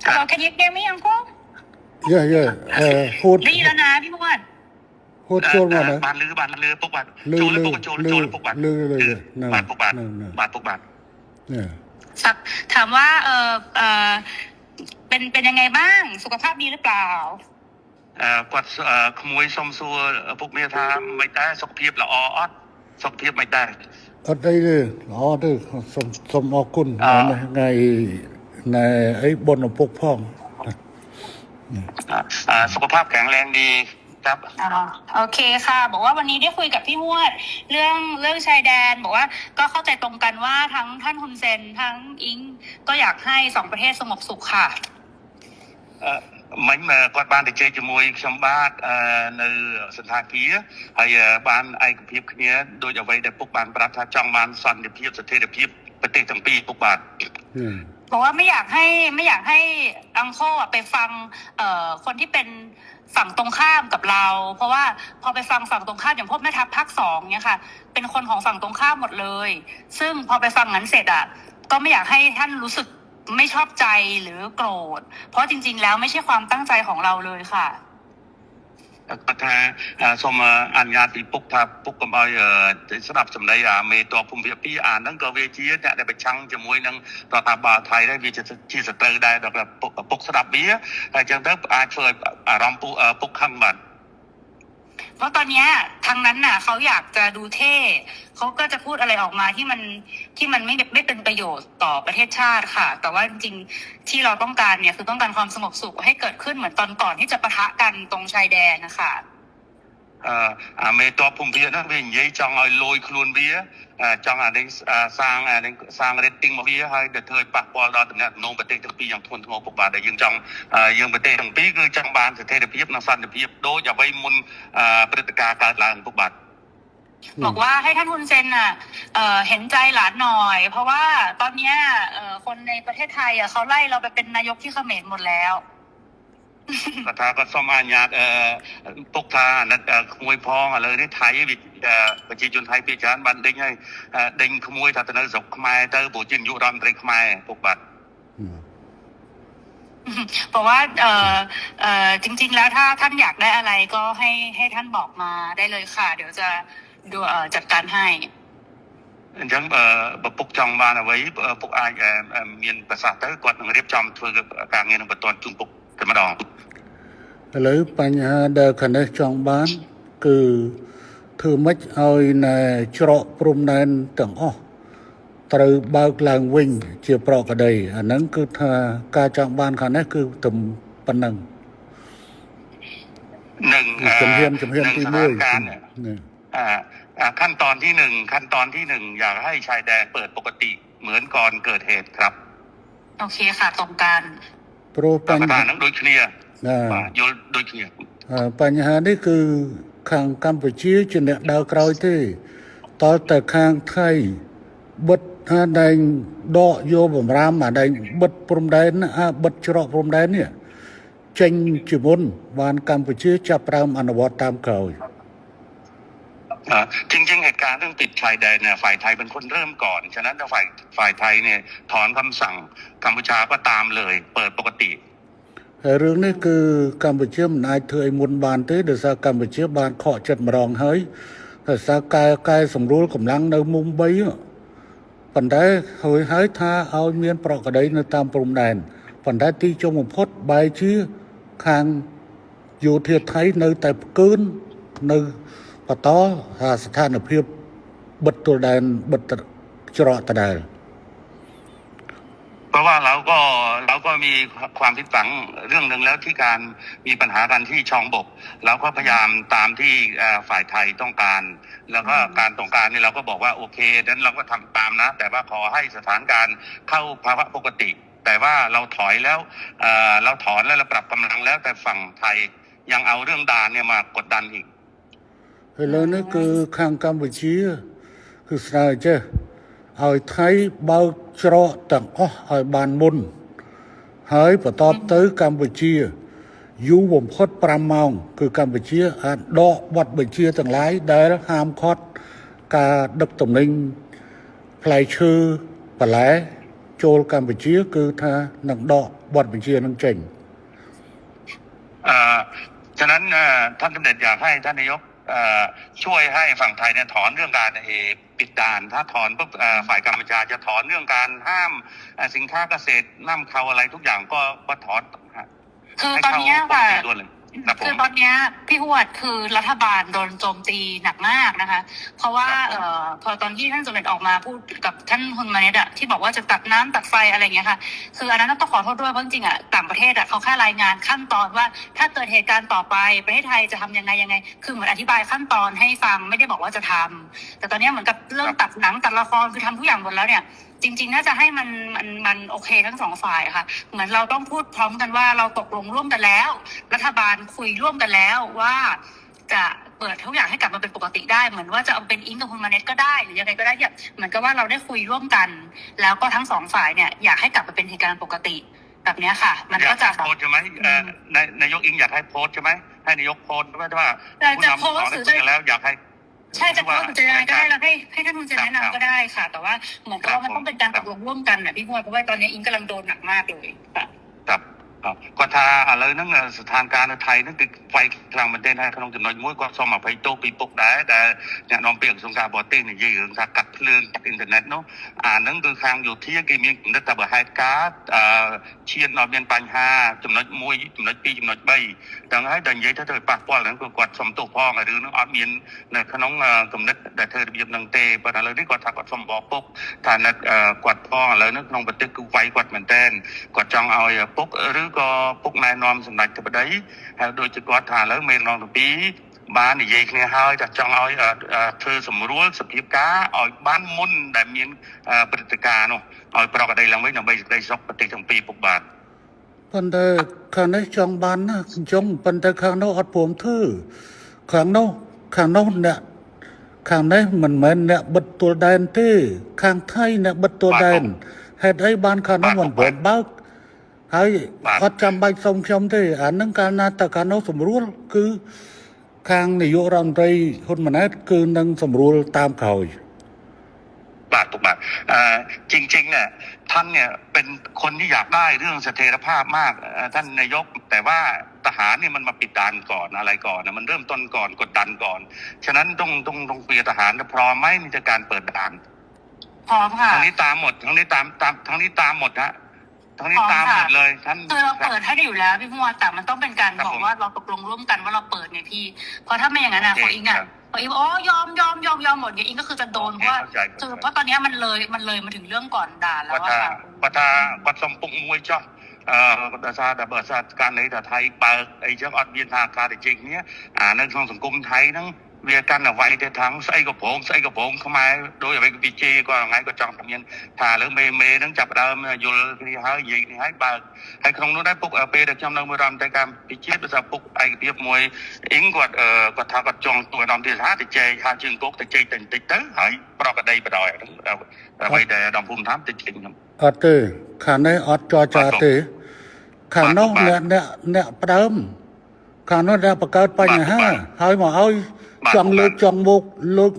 Hello, can you hear me, Uncle? Yeah. พูด ได้ยินแล้วนะพี่มวด พูดโจลมานะ บานลือปุกบาน ลื โจ อ ล ลือ ปุกโจล ลื โจ อ ลปุกบาน ลือเลย บานปุกบานบานปุกบาน เนี่ย ถามว่าเป็นยังไงบ้างสุขภาพดีหรือเปล่า គាត់ក្មួយសុំសួរពុកមាថាមិនដែរសុខភាពល្អអត់សុខភាពមិនដែរ អត់អីទេល្អទេសូមអរគុណថ្ងៃในไอ้บนឪពុកផង សុខภาพแข็งแรงดีครับ โอเคค่ะบอกว่าวันนี้ได้คุยกับพี่มวดเรื่องชายแดนบอกว่าก็เข้าใจตรงกันว่าทั้งท่านฮุนเซนทั้งอิงก็อยากให้สองประเทศสงบสุขค่ะមិញគាត់បានទៅជែកជាមួយខ្ញុំបាទនៅសន្តាគារហើយបានឯកភាពគ្នាដោយអ្វីដែលពុកបានប្រាប់ថាចង់បានសន្តិភាពស្ថិរភាពប្រទេសទាំងពីរពុកបាទบอกว่าไม่อยากให้อังโคไปฟังคนที่เป็นฝั่งตรงข้ามกับเราเพราะว่าพอไปฟังฝั่งตรงข้ามอย่างพวกแม่ทัพภาค2เนี่ยค่ะเป็นคนของฝั่งตรงข้ามหมดเลยซึ่งพอไปฟังนั้นเสร็จก็ไม่อยากให้ท่านรู้สึกไม่ชอบใจหรือโกรธเพราะจริงๆแล้วไม่ใช่ความตั้งใจของเราเลยค่ะគាត់ថាសូមអនុញ្ញាតពីពុកថាពុកកុំឲ្យស្ដាប់សម្ដីមេតបភូមិភាគ2ហ្នឹងក៏វាជាអ្នកដែលប្រឆាំងជាមួយនឹងរដ្ឋាភិបាលថៃដែរវាជាសត្រូវដែរដល់ពុកស្ដាប់វាហើយអញ្ចឹងទៅអាចធ្វើឲ្យអារម្មណ៍ពុកខឹងបាទเพราะตอนนี้ทางนั้นน่ะเขาอยากจะดูเท่เขาก็จะพูดอะไรออกมาที่มันไม่เป็นประโยชน์ต่อประเทศชาติค่ะแต่ว่าจริงๆที่เราต้องการเนี่ยคือต้องการความสงบสุขให้เกิดขึ้นเหมือนตอนก่อนที่จะปะทะกันตรงชายแดนนะคะមេតបភូមិភាគហ្នឹងវានិយាយចង់ឲ្យលយខ្លួនវាចង់អានេះសាង rating មកវាហើយទៅធ្វើឲ្យប៉ះពាល់ដល់តំណែងប្រទេសទាំងពីរយ៉ាងធ្ងន់ធ្ងរពុកបាទដែលយើងប្រទេសទាំងពីរគឺចង់បានស្ថិរភាពនិងសន្តិភាពដូចអ្វីមុនព្រឹត្តិការណ៍កើតឡើងពុកបាទบอกว่าให้ท่านฮุนเซนเห็นใจหลานหน่อยเพราะว่าตอนนี้คนในประเทศไทยเขาไล่เราไปเป็นนายกที่เขมรหมดแล้วគាត់ថាគាត់សូមអនុញ្ញាតពុកថាអាណិតក្មួយផងឥឡូវនេះថៃប្រជាជនថៃភាគច្រើនបានដេញហើយដេញក្មួយថាទៅនៅស្រុកខ្មែរទៅព្រោះជានាយករដ្ឋមន្ត្រីខ្មែរពុកបាទบอกว่าจริงๆแล้วถ้าท่านอยากได้อะไรก็ให้ท่านบอกมาได้เลยค่ะเดี๋ยวจะดูจัดการให้អញ្ចឹងបើពុកចង់បានអ្វីពុកអាចមានប្រសាសន៍ទៅគាត់នឹងរៀបចំធ្វើការងារនឹងបន្តជូនពុកតែម្ដងឥឡូវបញ្ហាដែលខាងនេះចង់បានគឺធ្វើម៉េចឲ្យនៅច្រកព្រំដែនទាំងអស់ត្រូវបើកឡើងវិញជាប្រក្រតីអាហ្នឹងគឺថាការចង់បានខាងនេះគឺតែប៉ុណ្ណឹងនឹងជំហានទី1ขั้นตอนที่1อยากให้ชายแดนเปิดปกติเหมือนก่อนเกิดเหตุครับโอเคค่ะตรงกันព្រោះបញ្ហាហ្នឹងដូចគ្នាបាទយល់ដូចគ្នាបញ្ហានេះគឺខាងកម្ពុជាជាអ្នកដើរក្រោយទេតើតែខាងថៃបិទថាដែងដកយកបំរាមដែងបិទព្រំដែនបិទច្រកព្រំដែននេះចេញជាមុនបានកម្ពុជាចាប់ផ្ដើមអនុវត្តតាមក្រោយจริงๆเหตุการณ์เรื่องปิดชายแดนเนี่ยฝ่ายไทยเป็นคนเริ่มก่อนฉะนั้นถ้าฝ่ายไทยเนี่ยถอนคำสั่งกัมพูชาก็ตามเลยเปิดปกติហើយរឿងនេះគឺកម្ពុជាមិនអាចធ្វើឲ្យមុនបានទេដោយសារកម្ពុជាបានខកចិត្តម្ដងហើយដោយសារកែសម្រួលកម្លាំងនៅមុំ3ប៉ុន្តែហើយថាឲ្យមានប្រក្រតីនៅតាមព្រំដែនប៉ុន្តែទីចុងបំផុតបែរជាខាងយោធាថៃនៅតែផ្កើននៅបន្តស្ថានភាពបិទទល់ដែនបិទច្រកដដែលเพราะว่าเราก็มีความผิดหวังเรื่องนึงแล้วที่การมีปัญหากันที่ชองบกเราก็พยายามตามที่ฝ่ายไทยต้องการแล้วก็การต้องการนี่เราก็บอกว่าโอเคนั้นเราก็ทำตามนะแต่ว่าขอให้สถานการณ์เข้าภาวะปกติแต่ว่าเราถอยแล้วเราถอนแล้วเราปรับกำลังแล้วแต่ฝั่งไทยยังเอาเรื่องด่านเนี่ยมากดดันอีกឥឡូវនេះគឺខាងកម្ពុជាគឺស្នើចេះឲ្យថៃបើកច្រកទាំងអស់ឲ្យបានមុនហើយបន្តទៅកម្ពុជាយូរបំផុត5ម៉ោងគឺកម្ពុជាអាចដកបទបញ្ជាទាំងឡាយដែលហាមឃាត់ការដឹកទំនិញផ្លែឈើបន្លែចូលកម្ពុជាគឺថានឹងដក บอดบัญชีนั่งเจง ฉะนั้นท่านสมเด็จอยากให้ท่านนายกช่วยให้ฝั่งไทยเนี่ยถอนเรื่องการปิดด่านถ้าถอนปุ๊บฝ่ายกัมพูชาจะถอนเรื่องการห้ามสินค้าเกษตรนำเข้าอะไรทุกอย่างก็ถอน คือตอนนี้ค่ะ คือตอนนี้พี่หวดคือรัฐบาลโดนโจมตีหนักมากนะคะเพราะว่าพอตอนที่ท่านสมเด็จออกมาพูดกับท่านฮุนมาเนตอะที่บอกว่าจะตัดน้ำตัดไฟอะไรเงี้ยค่ะคืออันนั้นต้องขอโทษด้วยเพราะจริงๆอะต่างประเทศอะเขาแค่รายงานขั้นตอนว่าถ้าเกิดเหตุการณ์ต่อไปประเทศไทยจะทำยังไงคือเหมือนอธิบายขั้นตอนให้ฟังไม่ได้บอกว่าจะทำแต่ตอนนี้เหมือนกับเรื่องตัดหนังตัดละครคือทำทุกอย่างหมดแล้วเนี่ยจริงๆน่าจะให้มันโอเคทั้งสองฝ่ายค่ะเหมือนเราต้องพูดพร้อมกันว่าเราตกลงร่วมกันแล้วรัฐบาลคุยร่วมกันแล้วว่าจะเปิดทุกอย่างให้กลับมาเป็นปกติได้เหมือนว่าจะเอาเป็นอิงกับคุณมาเน็ตก็ได้หรือยังไงก็ได้เนี่ยเหมือนกับว่าเราได้คุยร่วมกันแล้วก็ทั้งสองฝ่ายเนี่ยอยากให้กลับมาเป็นเหตุการณ์ปกติแบบนี้ค่ะมันก็จะโพสใช่ไหมนายกอิงอยากให้โพสใช่ไหมให้นายกโพสว่าจะโพสหรือจะแล้วอยากให้ใช่จะโพสต์จะยังไงก็ได้แล้วให้ท่านคุณจะแนะนำก็ได้ค่ะแต่ว่าเหมือนกับว่ามันต้องเป็นการตกลงร่วมกันนะพี่พวดเพราะว่าตอนนี้อิงกำลังโดนหนักมากเลยค่ะก็ถ้าอะไรนั่งสถานการณ์ไทยนั่นคือไฟกลางประเทศให้ขนมจำนวนมวยก็สมไปโตปีปกได้แต่เนี่ยน้องเปียกสงการบอตี้เนี่ยยืนถ้ากัดเรื่องจากอินเทอร์เน็ตเนาะนั่งคือทางอยู่ที่กี่มีนักแต่แบบไฮการ์ดเชียร์นอเบียนปัญหาจำนวนมวยจำนวนปีจำนวนใบดังให้ดังยัยถ้าเธอปากป้อนนั่นคือกดสมตัวพ่อหรือน้องออดเมียนในขนมกำนัดแต่เธอเบียบนังเตะปัญหาเลยที่กดถ้ากดสมบอกปุ๊บถ้านัดกดพ่อแล้วนึกน้องประเทศคือไฟกดเหมือนเต้นกดจองเอาปุ๊บหรือก็ปุกนายนอมสำนักจะไปได้โดยจะกอดฐานแล้วเมนลองตัวปีบ้านนี่ยัยเนี่ยให้จากจังเอาเธอสมรู้สปีก้าเอาบ้านมุ่นแต่มีปฏิการเนาะเอาปรากฏได้หลังไว้หนังใบได้ซอกปฏิทั้งปีปุกบาทปันแต่ข้างในจังบ้านนะจงปันแต่ข้างนอกอัดผมทื่อข้างนอกเนี่ยข้างในมันเหมือนเนี่ยบัดตัวแดนที่ข้างไทยเนี่ยบัดตัวแดนเหตุไอ้บ้านข้างนอกมันเปิดบ้าให้เขาจำใบทรงชมที่นั่งการนาตการนสมรู้คือข้างนายกรัฐมนตรีคนมันนั้นคือนั่งสมรู้ตามเขาบาทถูกบาทจริงๆเนี่ยท่านเนี่ยเป็นคนที่อยากได้เรื่องเสถียรภาพมากท่านนายกแต่ว่าทหารเนี่ยมันมาปิดด่านก่อนอะไรก่อนนะมันเริ่มต้นก่อนกดดันก่อนฉะนั้นต้องเปลี่ยนทหารพร้อมไหมในการเปิดด่านพร้อมค่ะทั้งนี้ตามหมดทั้งนี้ตามทั้งนี้ตามหมดฮะทั้งนี้ตามหมดเลยท่านคือเราเปิดให้อยู่แล้วพี่พวดแต่มันต้องเป็นการบอกว่าเราตกลงร่วมกันว่าเราเปิดไงพี่เพราะถ้าไม่อย่างนั้นนะขออิงยอมหมดไงอิงก็คือจะโดนเพราะว่าเพราะตอนนี้มันเลยมาถึงเรื่องก่อนด่าแล้วว่าค่ะปัตสมปุงมวยจ้องซาแต่เบอร์ซาการในแต่ไทยเปิดไอ้เจ้าอดเบียนทางการจริงเนี้ยในทางสังคมไทยนั่งเวียกันเอาไว้แต่ทั้งใส่กับผมเข้ามาโดยไปกับบีเจก็ไงก็จองทำยันถ่าหรือเมนั่งจับเดิมอยู่ที่หายยิงหายเปิดให้คงนู้นได้ปุ๊กเปย์เด็กจำนำมือรำแต่การบีเจภาษาปุ๊กไอ้เบียบมวยอิงกดทางกดจองตัวดำที่หาติเจหาจึงปุ๊กติเจติดเต๋อหายปลอกกระไดไปดอยไปแต่ดำพุ่มท้ำติดจริงครับอดเตอขาในอดจอจาเตขาโนเนี่ยประเดิมขาโนเนี่ยประกาศไปเนี่ยฮะหายมาเอาจังเลือกจังมุกเลือก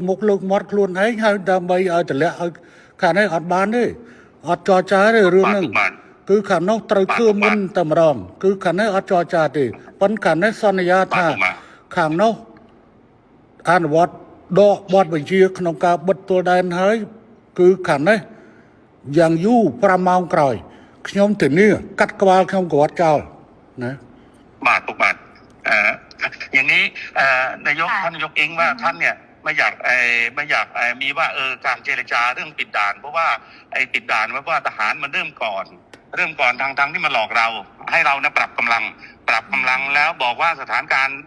มดคลุนให้ดำใบเอาแต่ละเอาขาในอดบานด้วยอดจอจาด้วยเรื่องนึงคือขาโนตรึกคือมุนตำรองคือขาในอดจอจาดิปันขาในสัญญาท่าข้างโนอ่านวัดดอกบอดบัญชีขนมกาบดตัวแดนเฮ้ยคือขาในอย่างยู่ประมาณกลอยขยมถึงนี่กัดกวาลขยมกวาดเจ้านะบาทอย่างนี้นายกท่านนายกเองว่าท่านเนี่ยไม่อยากมีว่าการเจรจาเรื่องปิดด่านเพราะว่าไอ้ปิดด่านว่าทหารมันเริ่มก่อนทางที่มาหลอกเราให้เรานะปรับกำลังแล้วบอกว่าสถานการณ์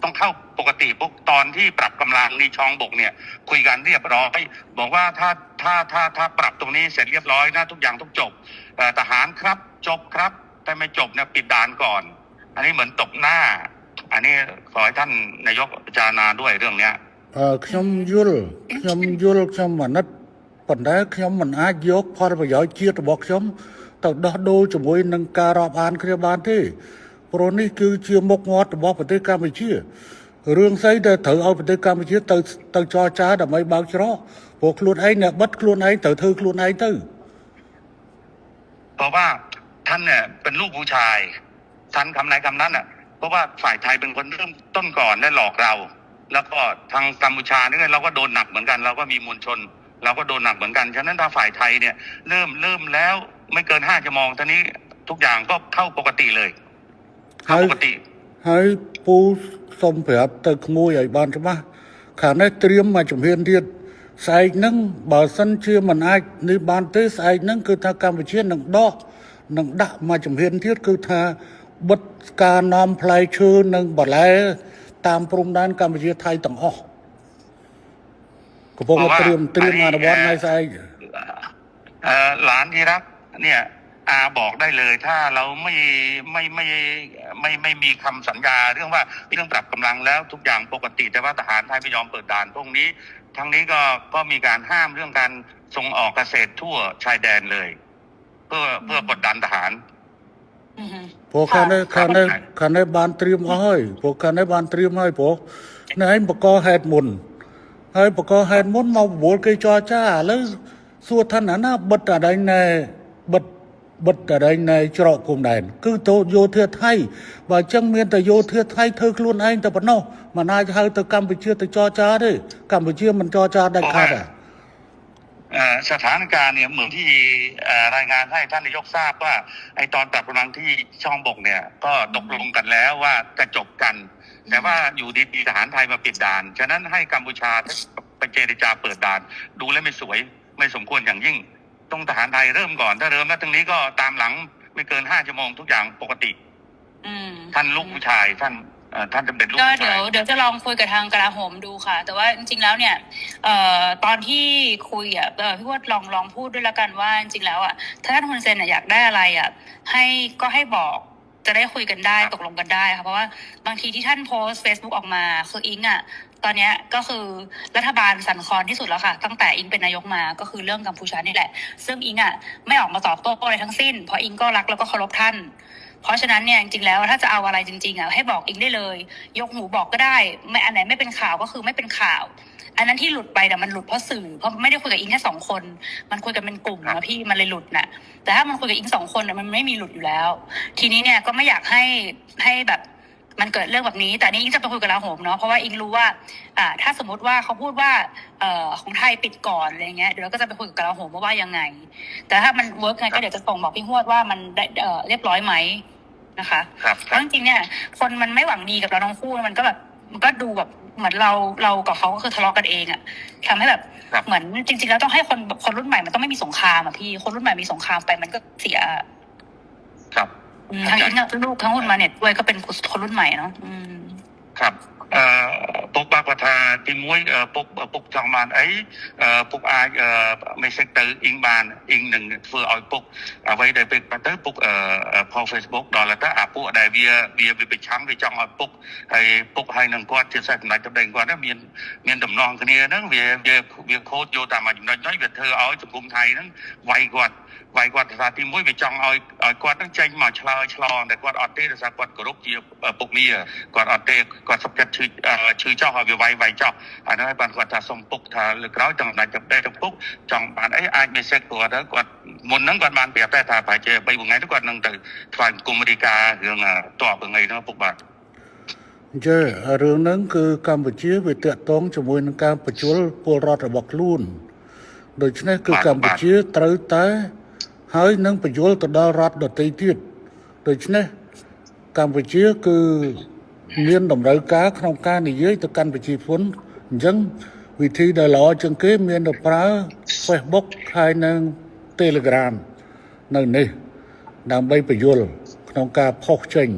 ต้องเข้าปกติพวกตอนที่ปรับกำลังในช่องบกเนี่ยคุยกันเรียบร้อยบอกว่าถ้าปรับตรงนี้เสร็จเรียบร้อยนะทุกอย่างต้องจบทหารครับจบครับแต่ไม่จบเนี่ยปิดด่านก่อนอันนี้เหมือนตกหน้าอันนี้ขอให้ท่านนายกพิจารณาด้วยเรื่องเนี้ยขยมยุลขยมมันนัดปัญหาขยมมันอาจยกพอประโยชน์เชียร์บอกขยมต้องดูจมูกนังการรอบอ่านขยบานที่โปรนี่คือเชียร์มกงอดบอกปฏิกรรมไปเชียร์เรื่องไซเดอร์เถอเอาปฏิกรรมไปเชียร์ตั้งจอจ้าแต่ไม่บางชะพวกครูไอ้เนี่ยบัดครูไอ้เถอครูไอ้ตื้อเพราะว่า ท่านเนี่ยเป็นลูกผู้ชายท่านคำไหนคำนั้นอ่ะเพราะว่าฝ่ายไทยเป็นคนเริ่มต้นก่อนและหลอกเรา แล้วก็ทางกัมพูชาเนี่ยเราก็โดนหนักเหมือนกันเราก็มีมวลชน เราก็โดนหนักเหมือนกันฉะนั้นถ้าฝ่ายไทยเนี่ยเริ่มแล้วไม่เกิน5 ชั่วโมงตอนนี้ทุกอย่างก็เข้าปกติเลยเข้าปกติ ហើយពូសុំប្រាប់ទៅក្មួយឲ្យបានច្បាស់ខាងនេះត្រៀមមកជំហានទៀតស្អែកហ្នឹងបើសិនជាមិនអាចនេះបានទេស្អែកហ្នឹងគឺថាកម្ពុជានឹងដាក់មកជំហានទៀតគឺថាបិទការនាំផ្លែឈើនិងបន្លែតាមព្រំដែនកម្ពុជាថៃទាំងអស់កំពុងត្រៀមអនុវត្តនៅស្អែក หลานที่รักเนี่ยอาบอกได้เลยถ้าเราไม่มีคำสัญญาเรื่องปรับกำลังแล้วทุกอย่างปกติแต่ว่าทหารไทยไม่ยอมเปิดด่านพวกนี้ทั้งนี้ก็มีการห้ามเรื่องการส่งออกเกษตรทั่วชายแดนเลย เพื่อกดดันทหาร ព្រោះខាងនេះបានត្រៀមអស់ហើយព្រោះខាងនេះបានត្រៀមហើយព្រោះនេះឯងបកហេតុមុនហើយបកហេតុមុនមកបបួលគេចរចាឥឡូវសួរថាណាបិទអដែងណែបិទអដែងណែច្រកព្រំដែនគឺទៅយោធាថៃបើអញ្ចឹងមានតែយោធាថៃធ្វើខ្លួនឯងតែប៉ុណ្ណោះមិនអាចហៅទៅកម្ពុជាទៅចរចាទេកម្ពុជាមិនចរចាដាច់ខាតទេ สถานการณ์เนี่ยเหมือนที่รายงานให้ท่านนายกทราบว่าไอตอนปรับกำลังที่ช่องบกเนี่ยก็ตกลงกันแล้วว่าจะจบกัน แต่ว่าอยู่ดีๆทหารไทยมาปิดด่านฉะนั้นให้กัมพูชาไปเจรจาเปิดด่านดูแล้วไม่สวยไม่สมควรอย่างยิ่งต้องทหารไทยเริ่มก่อนถ้าเริ่มแล้วตรงนี้ก็ตามหลังไม่เกิน5 ชั่วโมงทุกอย่างปกติท่านลูกผู้ชายท่านจะเป็นลูกผู้ชายก็เดี๋ยวจะลองคุยกับทางกลาโหมดูค่ะ แต่ว่าจริงๆแล้วเนี่ยตอนที่คุยพี่วดลองพูดด้วยละกันว่าจริงๆแล้วถ้าท่านฮุนเซนอยากได้อะไรให้บอกจะได้คุยกันได้ตกลงกันได้ค่ะเพราะว่าบางทีที่ท่านโพสต์ Facebook ออกมาคืออิงตอนนี้ก็คือรัฐบาลสั่นคลอนที่สุดแล้วค่ะตั้งแต่อิงเป็นนายกมาก็คือเรื่องกัมพูชานี่แหละซึ่งอิงไม่ออกมาตอบโต้อะไรทั้งสิ้นเพราะอิงก็รักแล้วก็เคารพท่านเพราะฉะนั้นเนี่ยจริงๆแล้วถ้าจะเอาอะไรจริงๆให้บอกอิงได้เลยยกหูบอกก็ได้ไม่อันไหนไม่เป็นข่าวก็คือไม่เป็นข่าวอันนั้นที่หลุดไปมันหลุดเพราะสื่อเพราะไม่ได้คุยกับอิงแค่2 คนมันคุยกันเป็นกลุ่มนะพี่มันเลยหลุดน่ะแต่ถ้ามันคุยกับอิง2 คนมันไม่มีหลุดอยู่แล้วทีนี้เนี่ยก็ไม่อยากให้แบบมันเกิดเรื่องแบบนี้แต่นี่อิงจะไปคุยกับกลาโหมเนาะเพราะว่าอิงรู้ว่าถ้าสมมติว่าเขาพูดว่าของไทยปิดก่อนอะไรเงี้ยเดี๋ยวเราก็จะไปคุยกับกลาโหมว่ายังไงแต่ถ้ามันเวิร์กไงก็เดี๋ยวจะส่งบอกพี่ฮวดว่ามันเรียบร้อยไหมนะคะเพราะจริงๆเนี่ยคนมันไม่หวังดีกับเราทั้งคู่มันก็แบบมันก็ดูแบบเหมือนเรากับเขาก็คือทะเลาะกันเองทำให้แบบเหมือนจริงๆแล้วต้องให้คนรุ่นใหม่มันต้องไม่มีสงครามพี่คนรุ่นใหม่มีสงครามไปมันก็เสียครับทั้งอิงลูกทั้งหุ่นมาเนี่ยด้วยก็เป็นคนรุ่นใหม่เนาะครับពុកបាក់គាត់ថាទី1ពុកចង់បានអីពុកអាចไม่សេចទៅអ៊ីងបានអ៊ីងនឹងធ្វើឲ្យពុកអ្វីដែលពេលទៅពុកផុស Facebook ដល់ទៅអាពួកដែលវាប្រឆាំងវាចង់ឲ្យពុកហើយនឹងគាត់ជាសេះសម្ដេចតំណែងគាត់មានដំណងគ្នាហ្នឹងវាខូចយកតាមចំណុចហ្នឹងវាធ្វើឲ្យសង្គមថៃហ្នឹងវាយគាត់ថាទី1វាចង់ឲ្យគាត់ហ្នឹងចេញមកឆ្លងតែគាត់អត់ទេដោយសារគាត់គោរពជាពុកមាគាត់អត់ទេគាត់សុខចិត្តឈឺចោះឲ្យវាវាយចោះអានោះឲ្យបានគាត់ថាសុំពុកថាលើក្រោយចង់ដាច់ទៅពុកចង់បានអីអាចមានសេចគាត់ទៅគាត់មុនហ្នឹងគាត់បានប្រាប់តែថាប្រហែលជា3 ថ្ងៃទៅគាត់នឹងទៅថ្វាយគុំរីការឿងតបថ្ងៃហ្នឹងពុកបាទចារឿងហ្នឹងគឺកម្ពុជាវាតាក់ទងជាមួយនឹងការបញ្ជូលពលរដ្ឋរបស់ខ្លួនដូច្នេះគឺកម្ពុជាត្រូវតែហើយនឹងបញ្ជូលទៅដល់រដ្ឋដទៃទៀតដូច្នេះកម្ពុជាគឺមានតម្រូវការក្នុងការនិយាយទៅកាន់ប្រជាជនអញ្ចឹងវិធីដែលល្អជាងគេមានទៅប្រើ Facebook ហើយនឹង Telegram នៅនេះដើម្បីបញ្យល់ក្នុងការផុសចេញ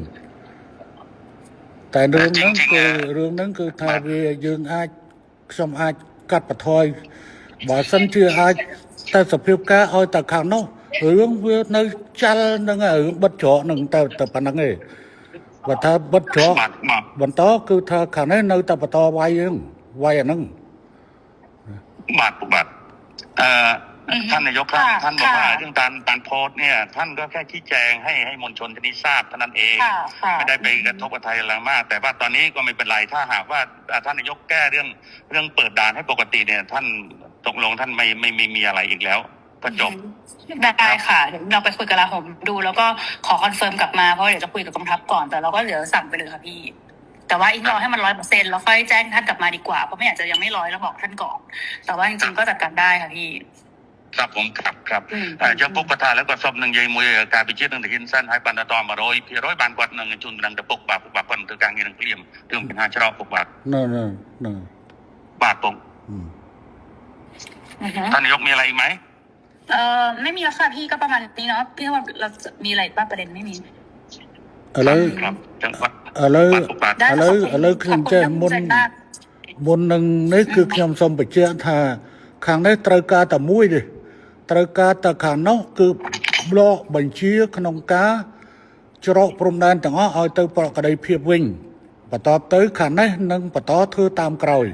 តែរឿងហ្នឹងគឺថាវាយើងខ្ញុំអាចកាត់បន្ថយបើសិនជាអាចតែសភាពការឲ្យតែខាងនោះរឿងវានៅចាល់នឹងរឿងបិទច្រកនឹងតែប៉ុណ្្នឹងឯងបើថាបិទច្រកបន្តគឺថាខាងនេះនៅតែបន្តវាយអាហ្នឹងបាទท่านนายกครับท่านบอกว่าเรื่องการโพสต์เนี่ยท่านก็แค่ชี้แจงให้มวลชนที่นี้ทราบเท่านั้นเองไม่ได้ไปกระทบกับไทยอะไรมากแต่ว่าตอนนี้ก็ไม่เป็นไรถ้าหากว่าท่านนายกแก้เรื่องเปิดด่านให้ปกติเนี่ยท่านตกลงท่านไม่มีอะไรอีกแล้ว ก็จบ ได้ค่ะเดี๋ยวเราไปคุยกับลาผมดูแล้วก็ขอคอนเฟิร์มกลับมาเพราะเดี๋ยวจะคุยกับกองทัพก่อนแต่เราก็เดี๋ยวสั่งไปเลยค่ะพี่แต่ว่าอีกรอให้มัน100%แล้วค่อยแจ้งท่านกลับมาดีกว่าเพราะไม่อยากจะยังไม่100แล้วบอกท่านก่อนแต่ว่าจริงๆก็จัดการได้ค่ะพี่ ครับผมครับចំពុកគាត់ថាឥឡូវគាត់សុំនឹងនិយាយមួយការវិជានឹងទៅហ៊ានសិនហើយបានដល់100%បានគាត់នឹងជូនដំណឹងទៅពុកបាទគាត់ធ្វើការងារនឹងភ្លាមរឿងបញ្ហាច្រកពុកបាទ นั่น បាទពុក อืม ท่านนายกมีอะไรอีกไหม ไม่มีแล้วค่ะพี่ก็ประมาณนี้เนาะพี่ว่าเราจะมีอะไรบ้างประเด็นไม่มี อะไร ครับจังหวัด อะไร ពុកបាទ ได้ อะไรខ្ញុំចេះមុននឹងនេះគឺខ្ញុំសូមបញ្ជាក់ថាខាងនេះត្រូវការតែមួយទេត្រូវការតែខាងនោះគឺប្លុកបញ្ជាក្នុងការច្រកព្រំដែនទាំងអស់ឲ្យទៅប្រក្តីភាពវិញបន្តទៅខាងនេះនឹងបន្តធ្វើតាមក្រោយ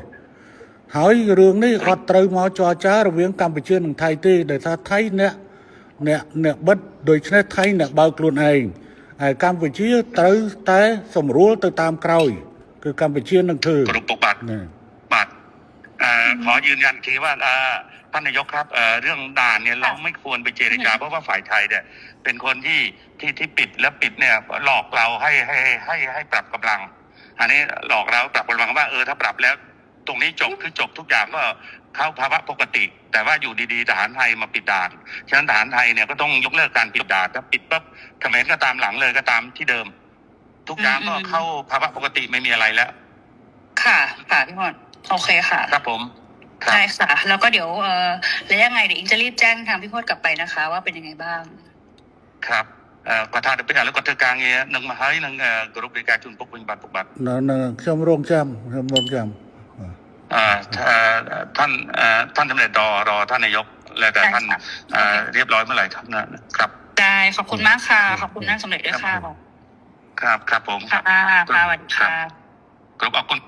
ហើយរឿងនេះអត់ត្រូវមកចរចារវាងកម្ពុជានិងថៃទេដោយថាថៃអ្នកបិទដូច្នេះថៃអ្នកបើកខ្លួនឯងហើយកម្ពុជាត្រូវតែសម្រួលទៅតាមក្រោយគឺកម្ពុជានឹងធ្វើ គ្រប់ពុកបាទ ណា បាទขอยืนยันทีว่าท่านนายกครับเรื่องด่านเนี่ยเราไม่ควรไปเจรจาเพราะว่าฝ่ายไทยเนี่ยเป็นคนที่ปิดแล้วปิดเนี่ยหลอกเราให้ปรับกำลัง อันนี้หลอกเราปรับกำลังว่าถ้าปรับแล้วตรงนี้จบคือจบทุกอย่างก็เข้าภาวะปกติ แต่ว่าอยู่ดีๆทหารไทยมาปิดด่านฉะนั้นทหารไทยเนี่ยก็ต้องยกเลิกการปิดด่านถ้าปิดปั๊บเขมรก็ตามหลังเลยก็ตามที่เดิม ทุกอย่างก็เข้าภาวะปกติไม่มีอะไรแล้ว ค่ะพี่พรโอเคค่ะ ครับผมครับ ใช่ค่ะแล้วก็เดี๋ยวแล้วยังไงเดี๋ยวอิงจะรีบแจ้งทางพี่พจน์กลับไปนะคะ ว่าเป็นยังไงบ้าง ครับក៏ថាទៅពេលឥឡូវគាត់ធ្វើការងារនឹងមកហើយនឹងគ្រប់រាយការណ៍ជូនពុកវិញបាទពុកបាទ นั่นខ្ញុំរងចាំ ท่านสำเร็จรอท่านนายกแล้วแต่ท่านเรียบร้อยเมื่อไหร่ครับ ได้ขอบคุณมากค่ะขอบคุณท่านสมเด็จด้วยค่ะ ครับผม ค่ะสวัสดีค่ะ กรุ๊ปขอบคุณ